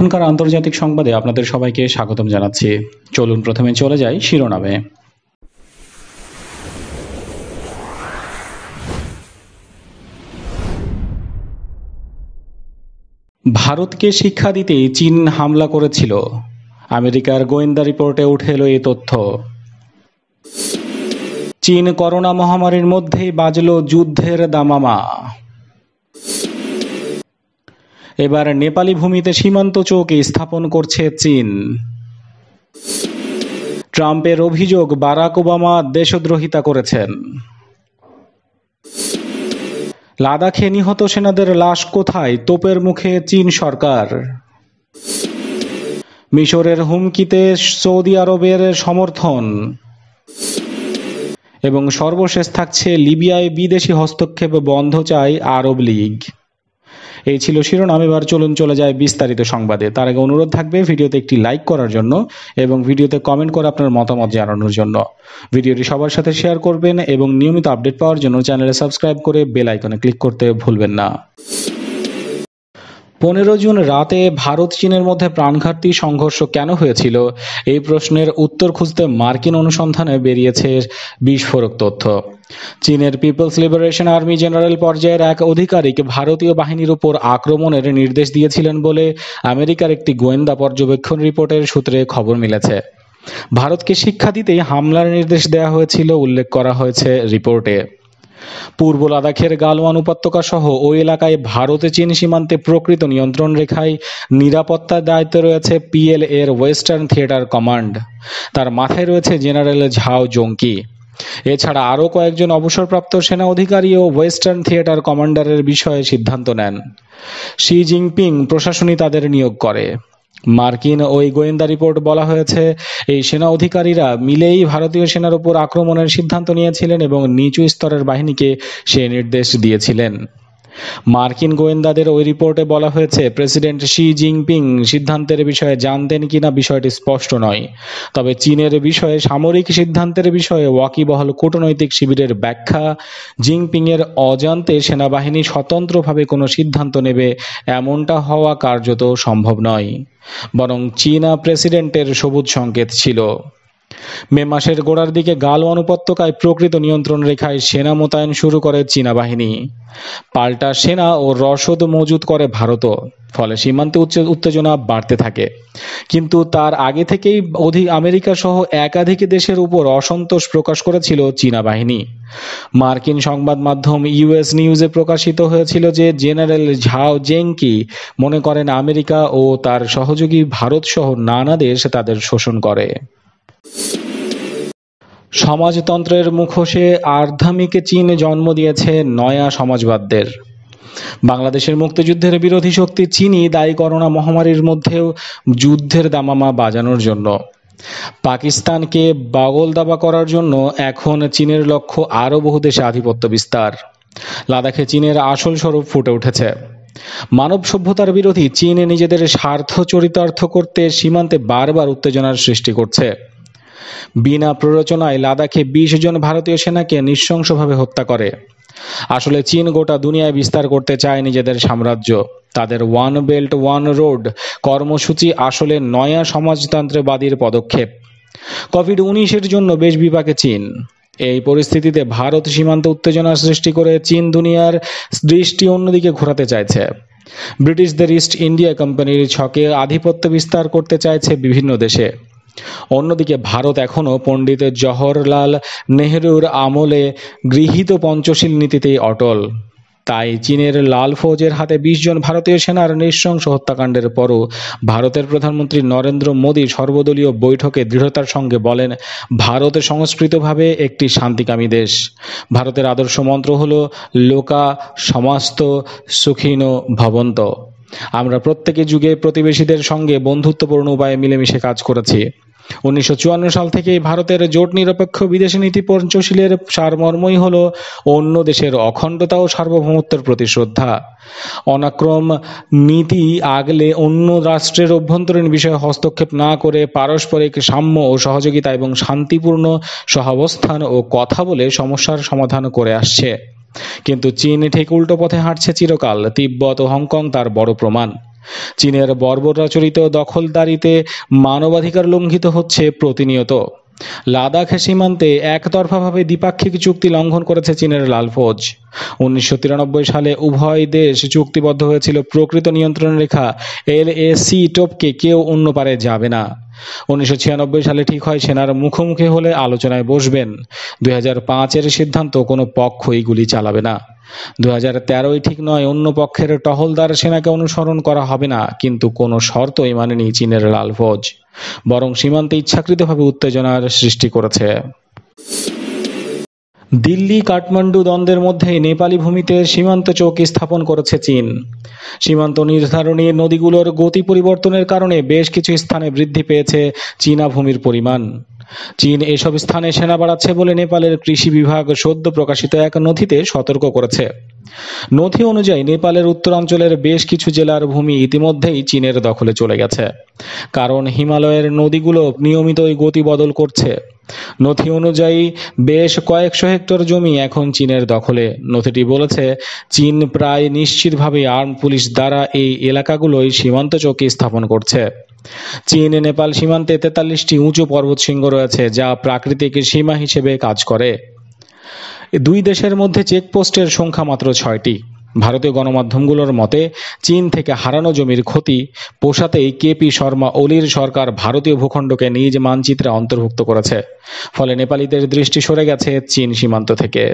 এখনকার আন্তর্জাতিক সংবাদে আপনাদের সবাইকে স্বাগতম জানাচ্ছি। চলুন প্রথমে চলে যাই শিরোনামে। ভারতকে শিক্ষা দিতেই চীন হামলা করেছিল, আমেরিকার গোয়েন্দা রিপোর্টে উঠে এলো এই তথ্য। চীন করোনা মহামারীর মধ্যেই বাজল যুদ্ধের দামামা। এবার নেপালি ভূমিতে সীমান্ত চৌকি স্থাপন করছে চীন। ট্রাম্পের অভিযোগ বারাক ওবামা দেশদ্রোহিতা করেছেন। লাদাখে নিহত সেনাদের লাশ কোথায়, তোপের মুখে চীন সরকার। মিশরের হুমকিতে সৌদি আরবের সমর্থন। এবং সর্বশেষ থাকছে লিবিয়ায় বিদেশি হস্তক্ষেপ বন্ধ চায় আরব লীগ। এই ছিল শিরোনাম। এবার চলুন চলে যায় বিস্তারিত সংবাদে। তার আগে অনুরোধ থাকবে ভিডিওতে একটি লাইক করার জন্য এবং ভিডিওতে কমেন্ট করে আপনার মতামত জানানোর জন্য। ভিডিওটি সবার সাথে শেয়ার করবেন এবং নিয়মিত আপডেট পাওয়ার জন্য চ্যানেলে সাবস্ক্রাইব করে বেল আইকনে ক্লিক করতে ভুলবেন না। 15 জুন রাতে ভারত চীনের মধ্যে প্রাণঘাতী সংঘর্ষ কেন হয়েছিল, এই প্রশ্নের উত্তর খুঁজতে মার্কিন অনুসন্ধানে বেরিয়েছে বিস্ফোরক তথ্য। চীনের পিপলস লিবারেশন আর্মি জেনারেল পর্যায়ের এক আধিকারিক ভারতীয় বাহিনীর উপর আক্রমণের নির্দেশ দিয়েছিলেন বলে আমেরিকার একটি গোয়েন্দা পর্যবেক্ষণ রিপোর্টের সূত্রে খবর মিলেছে। ভারতকে শিক্ষা দিতেই হামলার নির্দেশ দেওয়া হয়েছিল উল্লেখ করা হয়েছে রিপোর্টে। পূর্ব লাদাখের গালওয়ান উপত্যকা সহ ওই এলাকায় ভারতে চীন সীমান্তে প্রকৃত নিয়ন্ত্রণ রেখায় নিরাপত্তার দায়িত্বে রয়েছে পিএল এর ওয়েস্টার্ন থিয়েটার কমান্ড। তার মাথায় রয়েছে জেনারেল ঝাও জোংকি। এছাড়া আরও কয়েকজন অবসরপ্রাপ্ত সেনা অধিকারীও ওয়েস্টার্ন থিয়েটার কমান্ডারের বিষয়ে সিদ্ধান্ত নেন। শি জিনপিং প্রশাসনই তাদের নিয়োগ করে। মার্কিন ওই গোয়েন্দা রিপোর্ট বলা হয়েছে, এই সেনা অধিকারীরা মিলেই ভারতীয় সেনার উপর আক্রমণের সিদ্ধান্ত নিয়েছিলেন এবং নিচু স্তরের বাহিনীকে সে নির্দেশ দিয়েছিলেন। মার্কিন গোয়েন্দাদের ওই রিপোর্টে বলা হয়েছে, প্রেসিডেন্ট শি জিনপিং সিদ্ধান্তের বিষয়ে জানতেন কিনা বিষয়টি স্পষ্ট নয়। তবে চীনের বিষয়ে সামরিক সিদ্ধান্তের বিষয়ে ওয়াকিবহাল কূটনৈতিক শিবিরের ব্যাখ্যা, জিনপিংয়ের অজান্তে সেনাবাহিনী স্বতন্ত্রভাবে কোনো সিদ্ধান্ত নেবে এমনটা হওয়া কার্যত সম্ভব নয়, বরং চীনা প্রেসিডেন্টের সবুজ সংকেত ছিল। মে মাসের গোড়ার দিকে গালওয়ান উপত্যকায় প্রকৃত নিয়ন্ত্রণ রেখায় সেনা মোতায়েন শুরু করে চীনা বাহিনী। পাল্টা সেনা ও রসদ মজুত করে ভারতও। ফলে সীমান্তে উত্তেজনা বাড়তে থাকে। কিন্তু তার আগে থেকেই আমেরিকা সহ একাধিক দেশের উপর অসন্তোষ প্রকাশ করেছিল চীনা বাহিনী। মার্কিন সংবাদ মাধ্যম ইউএস নিউজে প্রকাশিত হয়েছিল যে জেনারেল ঝাও জেংকি মনে করেন আমেরিকা ও তার সহযোগী ভারত সহ নানা দেশ তাদের শোষণ করে। সমাজতন্ত্রের মুখোশে আর্ধামিকে চীন জন্ম দিয়েছে নয়া সমাজবাদদের। বাংলাদেশের মুক্তিযুদ্ধের বিরোধী শক্তি চীনই দায়ী করোনা মহামারীর মধ্যেও যুদ্ধের দামামা বাজানোর জন্য। পাকিস্তানকে বাগলদাবা করার জন্য এখন চীনের লক্ষ্য আরও বহু দেশে আধিপত্য বিস্তার। লাদাখে চীনের আসল স্বরূপ ফুটে উঠেছে। মানব সভ্যতার বিরোধী চীন নিজেদের স্বার্থ চরিতার্থ করতে সীমান্তে বারবার উত্তেজনার সৃষ্টি করছে। বিনা প্ররোচনায় লাদাখে 20 জন ভারতীয় সেনাকে নৃশংসভাবে হত্যা করে। আসলে চীন গোটা দুনিয়ায় বিস্তার করতে চায় নিজেদের সাম্রাজ্য। তাদের ওয়ান বেল্ট ওয়ান রোড কর্মসূচি আসলে নয়া সমাজতন্ত্রবাদীর পদক্ষেপ। কোভিড-19-এর জন্য বেশ বিপাকে চীন। এই পরিস্থিতিতে ভারত সীমান্তে উত্তেজনা সৃষ্টি করে চীন দুনিয়ার দৃষ্টি অন্যদিকে ঘোরাতে চাইছে। ব্রিটিশদের ইস্ট ইন্ডিয়া কোম্পানির ছকে আধিপত্য বিস্তার করতে চাইছে বিভিন্ন দেশে। অন্যদিকে ভারত এখনও পণ্ডিত জওহরলাল নেহরুর আমলে গৃহীত পঞ্চশীল নীতিতেই অটল। তাই চীনের লাল ফৌজের হাতে 20 জন ভারতীয় সেনার নৃশংস হত্যাকাণ্ডের পরও ভারতের প্রধানমন্ত্রী নরেন্দ্র মোদী সর্বদলীয় বৈঠকে দৃঢ়তার সঙ্গে বলেন, ভারত সংস্কৃতভাবে একটি শান্তিকামী দেশ। ভারতের আদর্শ মন্ত্র হল লোকা সমাস্ত সুখিনো ভবন্ত। আমরা প্রত্যেকে যুগে প্রতিবেশীদের সঙ্গে বন্ধুত্বপূর্ণ উপায়ে মিলেমিশে কাজ করেছি। 1954 সাল থেকে ভারতের জোট নিরপেক্ষ বিদেশী নীতি পঞ্চশীলের সারমর্মই হল অন্য দেশের অখণ্ডতা ও সার্বভৌমত্বের প্রতি শ্রদ্ধা। অনাক্রম নীতি আগলে অন্য রাষ্ট্রের অভ্যন্তরীণ বিষয়ে হস্তক্ষেপ না করে পারস্পরিক সাম্য ও সহযোগিতা এবং শান্তিপূর্ণ সহাবস্থান ও কথা বলে সমস্যার সমাধান করে আসছে। কিন্তু চীন ঠিক উল্টো পথে হাঁটছে চিরকাল। তিব্বত ও হংকং তার বড় প্রমাণ। চীনের বর্বরচরিত দখলদারিতে মানবাধিকার লঙ্ঘিত হচ্ছে প্রতিনিয়ত। লাদাখ সীমান্তে একতরফাভাবে দ্বিপাক্ষিক চুক্তি লঙ্ঘন করেছে চীনের লালফৌজ। 1993 সালে উভয় দেশ চুক্তিবদ্ধ হয়েছিল প্রকৃত নিয়ন্ত্রণ রেখা LAC টপকে কেউ অন্য পারে যাবে না। 1996 সালে ঠিক হয় সেনার মুখোমুখি হলে আলোচনায় বসবেন। 2005-এর সিদ্ধান্ত কোনো পক্ষই গুলি চালাবে না। 2013 ঠিক নয়, অন্য পক্ষের টহলদার সেনাকে অনুসরণ করা হবে না, কিন্তু কোনো শর্তই মানেনি চীনের লালফৌজ, বরং সীমান্তে ইচ্ছাকৃতভাবে উত্তেজনার সৃষ্টি করেছে। দিল্লি কাঠমান্ডু দ্বন্দ্বের মধ্যে নেপালি ভূমিতে সীমান্ত চৌকি স্থাপন করেছে চীন। সীমান্ত নির্ধারণী নদীগুলোর গতি পরিবর্তনের কারণে বেশ কিছু স্থানে বৃদ্ধি পেয়েছে চীনা ভূমির পরিমাণ। চীন এসব স্থানে সেনা বাড়াচ্ছে বলে নেপালের কৃষি বিভাগ সদ্য প্রকাশিত এক নথিতে সতর্ক করেছে। নথি অনুযায়ী নেপালের উত্তরাঞ্চলের বেশ কিছু জেলার ভূমি ইতিমধ্যেই চীনের দখলে চলে গেছে, কারণ হিমালয়ের নদীগুলো নিয়মিতই গতি বদল করছে। নথি অনুযায়ী বেশ কয়েকশো হেক্টর জমি এখন চীনের দখলে। নথিটি বলেছে, চীন প্রায় নিশ্চিতভাবে আর্ম পুলিশ দ্বারা এই এলাকাগুলোই সীমান্ত চৌকি স্থাপন করছে। চীন নেপাল সীমান্তে 43টি উঁচু পর্বতশৃঙ্গ রয়েছে, যা প্রাকৃতিক সীমা হিসেবে কাজ করে। দুই দেশের মধ্যে চেকপোস্টের সংখ্যা মাত্র 6টি। ভারতীয় গণমাধ্যমগুলোর মতে, চীন থেকে হারানো জমির ক্ষতি পোষাতেই কেপি শর্মা ওলির সরকার ভারতীয় ভূখণ্ডকে নিজ মানচিত্রে অন্তর্ভুক্ত করেছে। ফলে নেপালিদের দৃষ্টি সরে গেছে চীন সীমান্ত থেকে।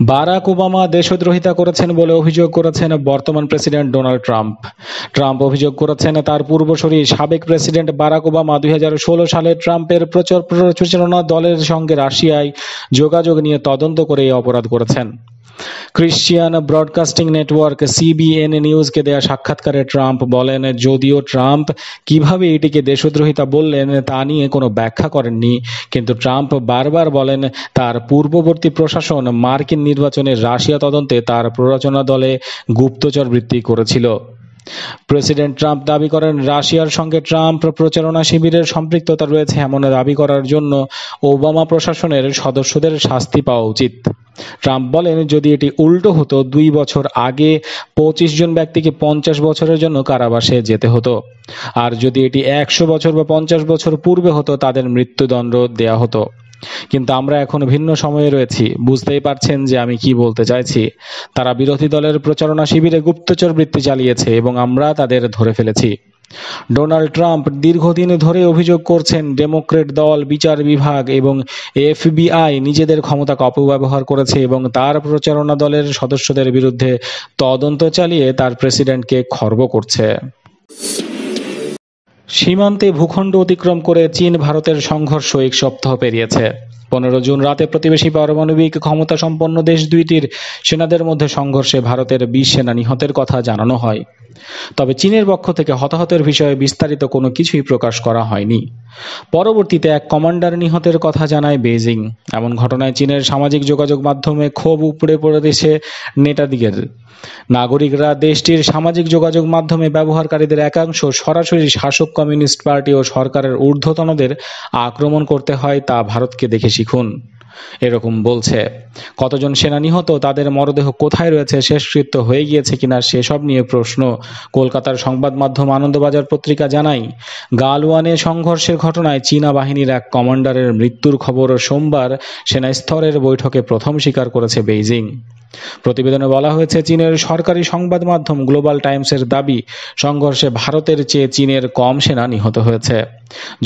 বারাক ওবামা দেশদ্রোহিতা করেছেন বলে অভিযোগ করেছেন বর্তমান প্রেসিডেন্ট ডোনাল্ড ট্রাম্প। ট্রাম্প অভিযোগ করেছেন তার পূর্বসূরি সাবেক প্রেসিডেন্ট বারাক ওবামা 2016 সালে ট্রাম্পের প্রচারণা দলের সঙ্গে রাশিয়ায় যোগাযোগ নিয়ে তদন্ত করে এই অপরাধ করেছেন। ক্রিশ্চিয়ান ব্রডকাস্টিং নেটওয়ার্ক CBN নিউজকে দেয়া সাক্ষাৎকারে ট্রাম্প বলেন, যদিও ট্রাম্প কিভাবে এটিকে দেশদ্রোহিতা বললেন তা নিয়ে কোনো ব্যাখ্যা করেননি, কিন্তু ট্রাম্প বারবার বলেন তার পূর্ববর্তী প্রশাসন মার্কিন নির্বাচনে রাশিয়া তদন্তে তার প্ররোচনা দলে গুপ্তচর বৃত্তি করেছিল। প্রেসিডেন্ট ট্রাম্প দাবি করেন রাশিয়ার সঙ্গে ট্রাম্প প্রচারণা শিবিরের সম্পৃক্ততা রয়েছে এমন দাবি করার জন্য ওবামা প্রশাসনের সদস্যদের শাস্তি পাওয়া উচিত। ট্রাম্প বলেন, যদি এটি উল্টো হতো, 2 বছর আগে 25 জন ব্যক্তিকে 50 বছরের জন্য কারাবাসে যেতে হতো, আর যদি এটি 100 বছর বা 50 বছর পূর্বে হতো, তাদের মৃত্যুদণ্ড দেয়া হতো। কিন্তু আমরা এখন ভিন্ন সময়ে রয়েছি। বুঝতেই পারছেন যে আমি কি বলতে চাইছি। তারা বিরোধী দলের প্রচারণা শিবিরে গুপ্তচর বৃত্তি চালিয়েছে এবং আমরা তাদের ধরে ফেলেছি। ডোনাল্ড ট্রাম্প দীর্ঘদিন ধরে অভিযোগ করছেন ডেমোক্রেট দল, বিচার বিভাগ এবং FBI নিজেদের ক্ষমতাকে অপব্যবহার করেছে এবং তার প্রচারণা দলের সদস্যদের বিরুদ্ধে তদন্ত চালিয়ে তার প্রেসিডেন্টকে খর্ব করছে। সীমান্তে ভূখণ্ড অতিক্রম করে চীন ভারতের সংঘর্ষ 1 সপ্তাহ পেরিয়েছে। 15 জুন রাতে প্রতিবেশী পারমাণবিক ক্ষমতা সম্পন্ন দেশ দুইটির সেনাদের মধ্যে সংঘর্ষে ভারতের 20 সেনা নিহতের কথা জানানো হয়। তবে চীনের পক্ষ থেকে হতাহতের বিষয়ে বিস্তারিত কোনো কিছুই প্রকাশ করা হয়নি। পরবর্তীতে এক কমান্ডার নিহতের কথা জানায় বেইজিং। এমন ঘটনায় চীনের সামাজিক যোগাযোগ মাধ্যমে ক্ষোভ উপড়ে পড়েছে নেতাদিগের। নাগরিকরা দেশটির সামাজিক যোগাযোগ মাধ্যমে ব্যবহারকারীদের একাংশ সরাসরি শাসক কমিউনিস্ট পার্টি ও সরকারের ঊর্ধ্বতনদের আক্রমণ করতে হয় তা ভারতকে দেখে শিখুন, এরকম বলছে। কতজন সেনা নিহত, তাদের মরদেহ কোথায় রয়েছে, শেষকৃত্য হয়ে গিয়েছে কিনা সেসব নিয়ে প্রশ্ন। কলকাতার সংবাদ মাধ্যম আনন্দবাজার পত্রিকা জানায়, গালওয়ানে সংঘর্ষের ঘটনায় চীনা বাহিনীর এক কমান্ডারের মৃত্যুর খবর সোমবার সেনা স্তরের বৈঠকে প্রথম স্বীকার করেছে বেইজিং। প্রতিবেদনে বলা হয়েছে, চীনের সরকারি সংবাদ মাধ্যম গ্লোবাল টাইমসের দাবি, সংঘর্ষে ভারতের চেয়ে চীনের কম সেনা নিহত হয়েছে।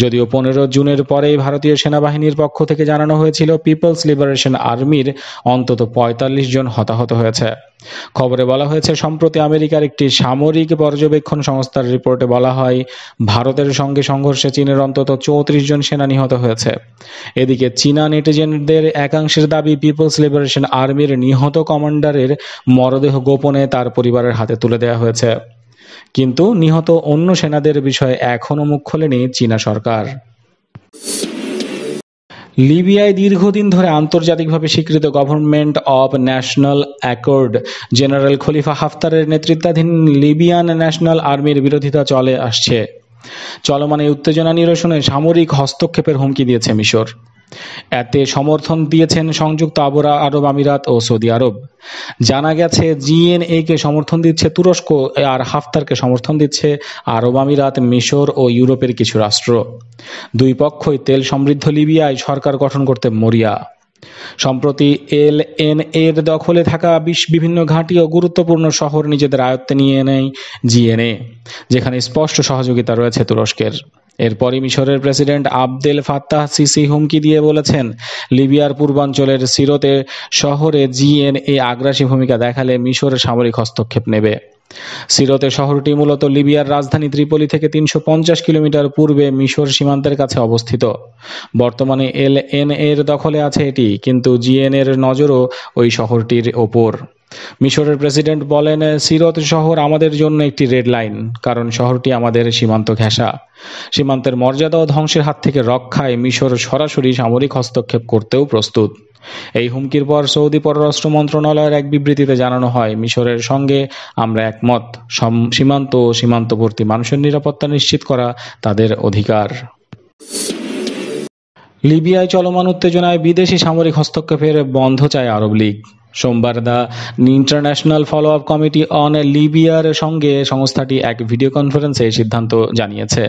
যদিও 15 জুনের পরেই ভারতীয় সেনাবাহিনীর পক্ষ থেকে জানানো হয়েছিল পিপলস লিবারেশন আর্মির অন্তত 45 জন হতাহত হয়েছে। খবরে বলা হয়েছে, সম্প্রতি আমেরিকার একটি সামরিক পর্যবেক্ষণ সংস্থার রিপোর্টে বলা হয়, ভারতের সঙ্গে সংঘর্ষে চীনের অন্তত 34 জন সেনা নিহত হয়েছে। এদিকে চীনা নেটিজেনদের একাংশের দাবি, পিপলস লিবারেশন আর্মির নিহত কমান্ডারের মরদেহ গোপনে তার পরিবারের হাতে তুলে দেওয়া হয়েছে। কিন্তু নিহত অন্য সেনাদের বিষয়ে এখনও মুখ খোলেনি চীনা সরকার। লিবিয়ায় দীর্ঘদিন ধরে আন্তর্জাতিকভাবে স্বীকৃত government of national accord general Khalifa হাফতারের নেতৃত্বাধীন লিবিয়ান ন্যাশনাল আর্মির বিরোধিতা চলে আসছে। চলমান এই উত্তেজনা নিরসনে সামরিক হস্তক্ষেপের হুমকি দিয়েছে মিশর। এতে সমর্থন দিয়েছেন সংযুক্ত আরব আমিরাত ও সৌদি আরব। জানা গেছে জিএনএ-কে সমর্থন দিচ্ছে তুরস্ক, আর হাফতারকে সমর্থন দিচ্ছে আরব আমিরাত, মিশর ও ইউরোপের কিছু রাষ্ট্র। দুই পক্ষই তেল সমৃদ্ধ লিবিয়ায় সরকার গঠন করতে মরিয়া। সম্প্রতি এলএনএ-র দখলে থাকা বিভিন্ন ঘাঁটি ও গুরুত্বপূর্ণ শহর নিজেদের আয়ত্তে নিয়ে নেয় জিএনএ, যেখানে স্পষ্ট সহযোগিতা রয়েছে তুরস্কের। এরপরই মিশরের প্রেসিডেন্ট আবদেল ফাত্তাহ সিসি হুমকি দিয়ে বলেছেন, লিবিয়ার পূর্বাঞ্চলের সিরতে শহরে জিএনএ আগ্রাসী ভূমিকা দেখালে মিশর সামরিক হস্তক্ষেপ নেবে। সিরতে শহরটি মূলত লিবিয়ার রাজধানী ত্রিপলি থেকে ৩৫০ কিলোমিটার পূর্বে মিশর সীমান্তের কাছে অবস্থিত। বর্তমানে এলএনএ-র দখলে আছে এটি, কিন্তু জিএনএ-র নজরও ওই শহরটির ওপর। মিশরের প্রেসিডেন্ট বলেন, সিরত শহর আমাদের জন্য একটি রেড লাইন, কারণ শহরটি আমাদের সীমান্ত ঘেঁষা। সীমান্তের মর্যাদা ও ধ্বংসের হাত থেকে রক্ষায় মিশর সরাসরি সামরিক হস্তক্ষেপ করতেও প্রস্তুত। এই হুমকির পর সৌদি পররাষ্ট্র মন্ত্রণালয়ের এক বিবৃতিতে জানানো হয়, মিশরের সঙ্গে আমরা একমত। সীমান্ত ও সীমান্তবর্তী মানুষের নিরাপত্তা নিশ্চিত করা তাদের অধিকার। লিবিয়ায় চলমান উত্তেজনায় বিদেশি সামরিক হস্তক্ষেপের বন্ধ চায় আরব লীগ। সোমবার the international follow up committee on লিবিয়ার সঙ্গে সংস্থাটি এক ভিডিও কনফারেন্সে এই সিদ্ধান্ত জানিয়েছে।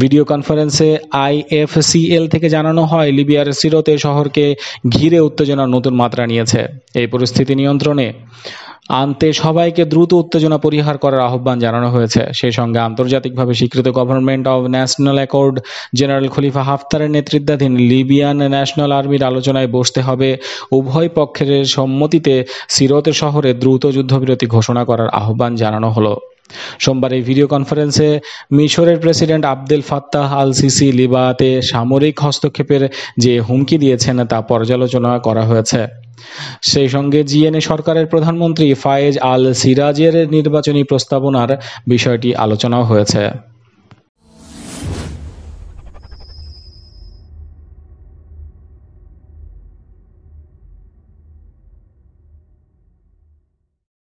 ভিডিও কনফারেন্সে আইএফসিএল থেকে জানানো হয়, লিবিয়ার সিরতে শহরকে ঘিরে উত্তেজনার নতুন মাত্রা নিয়েছে। এই পরিস্থিতি নিয়ন্ত্রণে আনতে সবাইকে দ্রুত উত্তেজনা পরিহার করার আহ্বান জানানো হয়েছে। সেই সঙ্গে আন্তর্জাতিকভাবে স্বীকৃত government of national accord general Khalifa হাফতারের নেতৃত্বাধীন লিবিয়ান ন্যাশনাল আর্মির আলোচনায় বসতে হবে। উভয় পক্ষের সম্মতিতে সিরতে শহরে দ্রুত যুদ্ধবিরতি ঘোষণা করার আহ্বান জানানো হলো। সোমবার এই ভিডিও কনফারেন্সে মিশরের president Abdel Fattah al Sisi লিবিয়াতে সামরিক হস্তক্ষেপের যে হুমকি দিয়েছেন তা পর্যালোচনা করা হয়েছে। সেই সঙ্গে জিএনএ সরকারের প্রধানমন্ত্রী ফায়েজ আল সিরাজের নির্বাচনী প্রস্তাবনার বিষয়টি আলোচনাও হয়েছে।